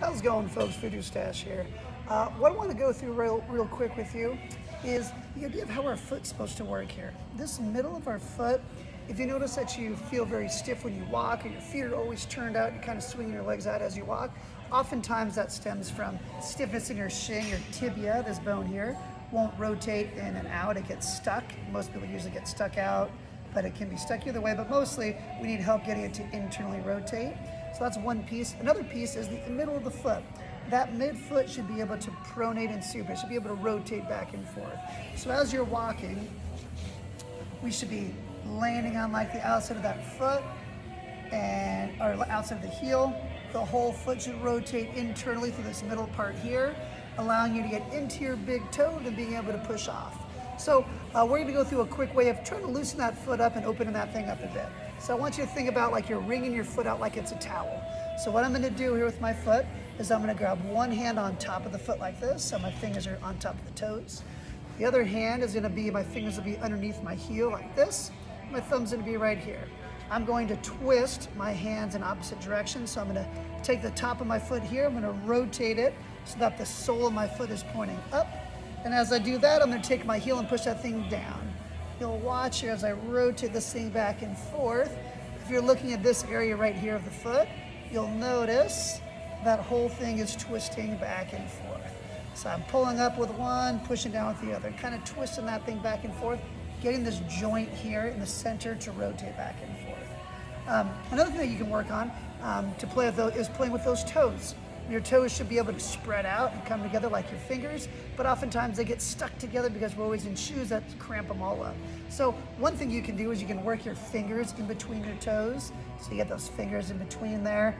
How's it going, folks? Voodoo Stache here. What I want to go through real quick with you is the idea of how our foot's supposed to work here. This middle of our foot, if you notice that you feel very stiff when you walk, or your feet are always turned out, you kind of swing your legs out as you walk, oftentimes that stems from stiffness in your shin, your tibia, this bone here, won't rotate in and out, it gets stuck. Most people usually get stuck out, but it can be stuck either way, but mostly we need help getting it to internally rotate. So that's one piece. Another piece is the middle of the foot. That midfoot should be able to pronate and supinate. It should be able to rotate back and forth. So as you're walking, we should be landing on like the outside of that foot or outside of the heel. The whole foot should rotate internally through this middle part here, allowing you to get into your big toe and being able to push off. So we're going to go through a quick way of trying to loosen that foot up and opening that thing up a bit. So I want you to think about like you're wringing your foot out like it's a towel. So what I'm going to do here with my foot is I'm going to grab one hand on top of the foot like this, so my fingers are on top of the toes. The other hand is going to be, my fingers will be underneath my heel like this. My thumb's going to be right here. I'm going to twist my hands in opposite directions. So I'm going to take the top of my foot here, I'm going to rotate it so that the sole of my foot is pointing up. And as I do that, I'm going to take my heel and push that thing down. You'll watch here as I rotate this thing back and forth. If you're looking at this area right here of the foot, you'll notice that whole thing is twisting back and forth. So I'm pulling up with one, pushing down with the other, kind of twisting that thing back and forth, getting this joint here in the center to rotate back and forth. Another thing that you can work on to play with those is playing with those toes. Your toes should be able to spread out and come together like your fingers, but oftentimes they get stuck together because we're always in shoes that cramp them all up. So one thing you can do is you can work your fingers in between your toes. So you get those fingers in between there.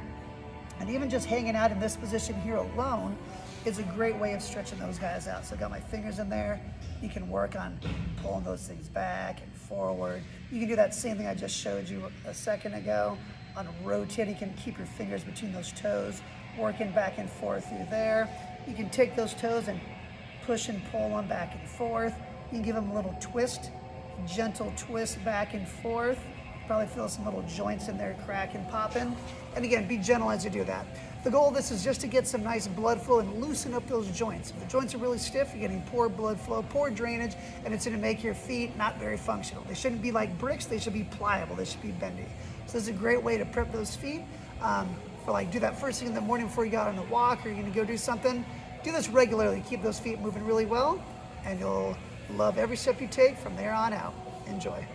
And even just hanging out in this position here alone is a great way of stretching those guys out. So I got my fingers in there. You can work on pulling those things back and forward. You can do that same thing I just showed you a second ago on rotating. You can keep your fingers between those toes, working back and forth through there. You can take those toes and push and pull them back and forth. You can give them a little twist, gentle twist back and forth. Probably feel some little joints in there cracking, popping. And again, be gentle as you do that. The goal of this is just to get some nice blood flow and loosen up those joints. If the joints are really stiff, you're getting poor blood flow, poor drainage, and it's gonna make your feet not very functional. They shouldn't be like bricks, they should be pliable, they should be bendy. So this is a great way to prep those feet. For like do that first thing in the morning before you go out on a walk or you're gonna go do something. Do this regularly, keep those feet moving really well, and you'll love every step you take from there on out. Enjoy.